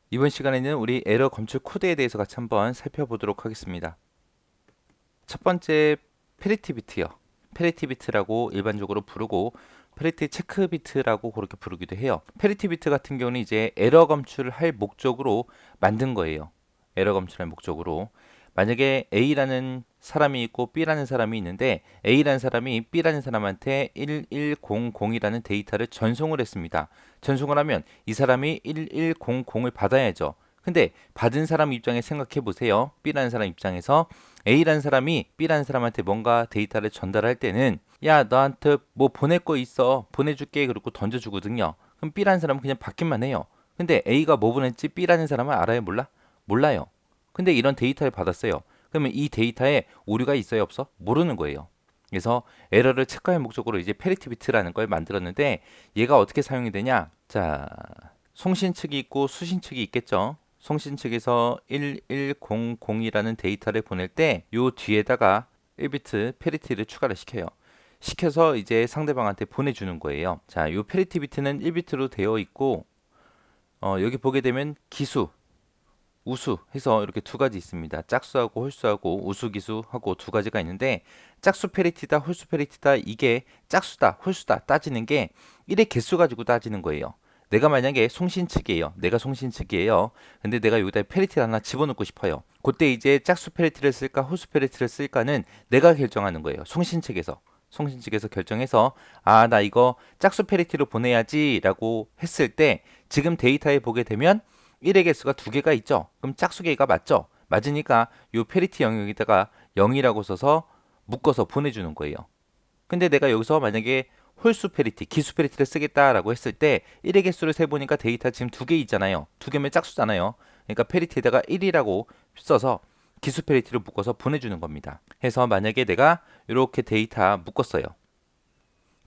이번 시간에는 우리 에러 검출 코드에 대해서 같이 한번 살펴보도록 하겠습니다. 첫 번째, 페리티 비트요. 페리티 비트라고 일반적으로 부르고 페리티 체크 비트라고 그렇게 부르기도 해요. 페리티 비트 같은 경우는 이제 에러 검출을 할 목적으로 만든 거예요. 에러 검출할 목적으로. 만약에 A라는 사람이 있고 B라는 사람이 있는데 A라는 사람이 B라는 사람한테 1100이라는 데이터를 전송을 했습니다. 전송을 하면 이 사람이 1100을 받아야죠. 근데 받은 사람 입장에 생각해 보세요. B라는 사람 입장에서 A라는 사람이 B라는 사람한테 뭔가 데이터를 전달할 때는 야, 너한테 뭐 보낼 거 있어. 보내줄게. 그리고 던져주거든요. 그럼 B라는 사람은 그냥 받기만 해요. 근데 A가 뭐 보냈지 B라는 사람은 알아요? 몰라? 몰라요. 근데 이런 데이터를 받았어요. 그러면 이 데이터에 오류가 있어요? 없어? 모르는 거예요. 그래서 에러를 체크할 목적으로 이제 페리티 비트라는 걸 만들었는데 얘가 어떻게 사용이 되냐? 자, 송신 측이 있고 수신 측이 있겠죠. 송신 측에서 1100이라는 데이터를 보낼 때 요 뒤에다가 1비트 페리티를 추가를 시켜요. 시켜서 이제 상대방한테 보내주는 거예요. 자, 요 페리티 비트는 1비트로 되어 있고 여기 보게 되면 기수, 우수 해서 이렇게 두 가지 있습니다. 짝수하고 홀수하고 우수기수하고 두 가지가 있는데 짝수 페리티다 홀수 페리티다 이게 짝수다 홀수다 따지는 게 1의 개수 가지고 따지는 거예요. 내가 만약에 송신 측이에요. 내가 송신 측이에요. 근데 내가 여기다 페리티를 하나 집어넣고 싶어요. 그때 이제 짝수 페리티를 쓸까 홀수 페리티를 쓸까는 내가 결정하는 거예요. 송신 측에서. 송신 측에서 결정해서 아, 나 이거 짝수 페리티로 보내야지 라고 했을 때 지금 데이터에 보게 되면 1의 개수가 두 개가 있죠. 그럼 짝수개가 맞죠? 맞으니까 이 페리티 영역에다가 0이라고 써서 묶어서 보내주는 거예요. 근데 내가 여기서 만약에 홀수 페리티, 기수 페리티를 쓰겠다라고 했을 때 1의 개수를 세보니까 데이터 지금 두 개 있잖아요. 두 개면 짝수잖아요. 그러니까 페리티에다가 1이라고 써서 기수 페리티를 묶어서 보내주는 겁니다. 해서 만약에 내가 이렇게 데이터 묶었어요.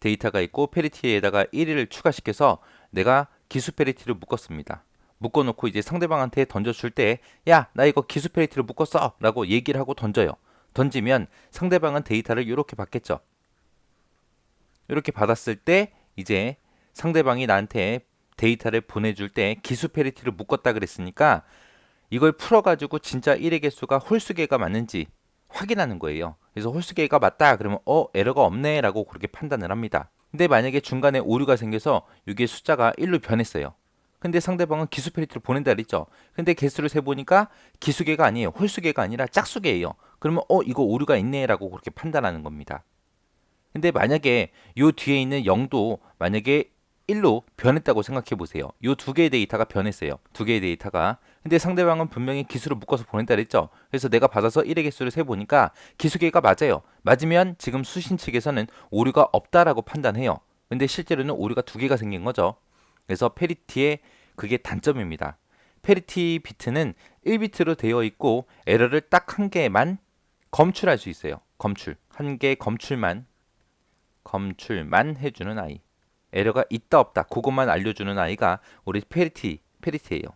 데이터가 있고 페리티에다가 1을 추가시켜서 내가 기수 페리티를 묶었습니다. 묶어놓고 이제 상대방한테 던져줄 때, 야, 나 이거 기수 페리티를 묶었어! 라고 얘기를 하고 던져요. 던지면 상대방은 데이터를 이렇게 받겠죠. 이렇게 받았을 때, 이제 상대방이 나한테 데이터를 보내줄 때 기수 페리티를 묶었다 그랬으니까 이걸 풀어가지고 진짜 1의 개수가 홀수개가 맞는지 확인하는 거예요. 그래서 홀수개가 맞다 그러면 에러가 없네 라고 그렇게 판단을 합니다. 근데 만약에 중간에 오류가 생겨서 이게 숫자가 1로 변했어요. 근데 상대방은 기수 페리티를 보낸다 그랬죠. 근데 개수를 세보니까 기수개가 아니에요. 홀수개가 아니라 짝수개예요. 그러면 이거 오류가 있네 라고 그렇게 판단하는 겁니다. 근데 만약에 요 뒤에 있는 0도 만약에 1로 변했다고 생각해 보세요. 요 두 개의 데이터가 변했어요. 두 개의 데이터가. 근데 상대방은 분명히 기수를 묶어서 보낸다 그랬죠. 그래서 내가 받아서 1의 개수를 세보니까 기수계가 맞아요. 맞으면 지금 수신 측에서는 오류가 없다라고 판단해요. 근데 실제로는 오류가 두 개가 생긴 거죠. 그래서 페리티의 그게 단점입니다. 페리티 비트는 1비트로 되어 있고 에러를 딱 한 개만 검출할 수 있어요. 검출. 한 개 검출만 해주는 아이. 에러가 있다 없다 그것만 알려주는 아이가 우리 페리티예요.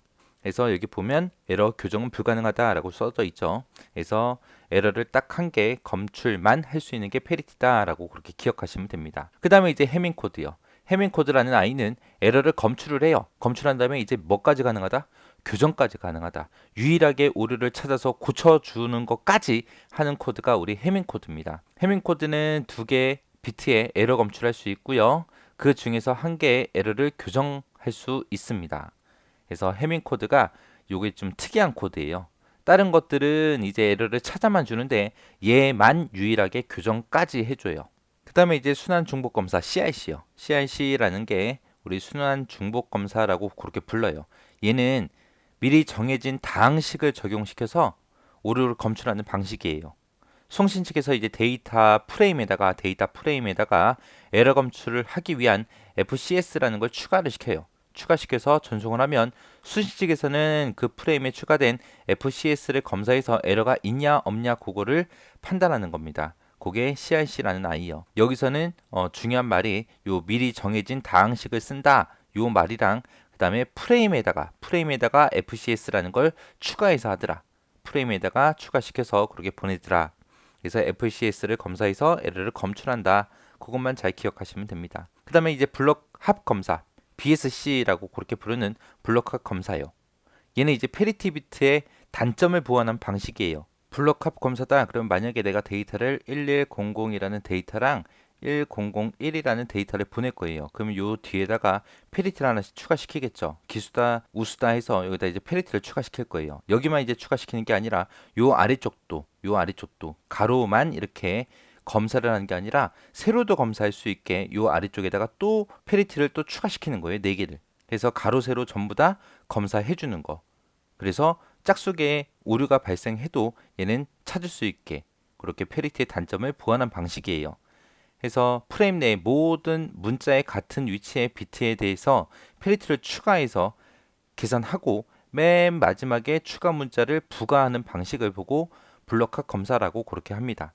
그래서 여기 보면 에러 교정은 불가능하다라고 써져 있죠. 그래서 에러를 딱 한 개 검출만 할 수 있는 게 페리티다라고 그렇게 기억하시면 됩니다. 그 다음에 이제 해밍 코드요. 해밍 코드라는 아이는 에러를 검출을 해요. 검출한 다음에 이제 뭐까지 가능하다? 교정까지 가능하다. 유일하게 오류를 찾아서 고쳐주는 것까지 하는 코드가 우리 해밍 코드입니다. 해밍 코드는 두 개 비트에 에러 검출할 수 있고요. 그 중에서 한 개의 에러를 교정할 수 있습니다. 그래서 해밍 코드가 요게 좀 특이한 코드예요. 다른 것들은 이제 에러를 찾아만 주는데 얘만 유일하게 교정까지 해줘요. 그 다음에 이제 순환 중복 검사 CIC요. CIC라는 게 우리 순환 중복 검사라고 그렇게 불러요. 얘는 미리 정해진 다항식을 적용시켜서 오류를 검출하는 방식이에요. 송신 측에서 이제 데이터 프레임에다가 에러 검출을 하기 위한 FCS라는 걸 추가를 시켜요. 추가시켜서 전송을 하면 수신 측에서는 그 프레임에 추가된 FCS를 검사해서 에러가 있냐 없냐 그거를 판단하는 겁니다. 그게 CIC라는 아이요. 여기서는 중요한 말이 요 미리 정해진 다항식을 쓴다 요 말이랑 그 다음에 프레임에다가 FCS라는 걸 추가해서 하더라. 프레임에다가 추가시켜서 그렇게 보내더라. 그래서 FCS를 검사해서 에러를 검출한다. 그것만 잘 기억하시면 됩니다. 그 다음에 이제 블록 합 검사, BSC라고 그렇게 부르는 블록 합 검사요. 얘는 이제 페리티 비트의 단점을 보완한 방식이에요. 블록합 검사다. 그럼 만약에 내가 데이터를 1100이라는 데이터랑 1001이라는 데이터를 보낼 거예요. 그러면 요 뒤에다가 페리티를 하나씩 추가시키겠죠. 기수다, 우수다 해서 여기다 이제 페리티를 추가시킬 거예요. 여기만 이제 추가시키는 게 아니라 요 아래쪽도 가로만 이렇게 검사를 하는 게 아니라 세로도 검사할 수 있게 요 아래쪽에다가 또 페리티를 또 추가시키는 거예요. 네 개를. 그래서 가로, 세로 전부 다 검사해 주는 거. 그래서 짝수계에 오류가 발생해도 얘는 찾을 수 있게 그렇게 페리티의 단점을 보완한 방식이에요. 해서 프레임 내 모든 문자의 같은 위치의 비트에 대해서 페리티를 추가해서 계산하고 맨 마지막에 추가 문자를 부가하는 방식을 보고 블록합 검사라고 그렇게 합니다.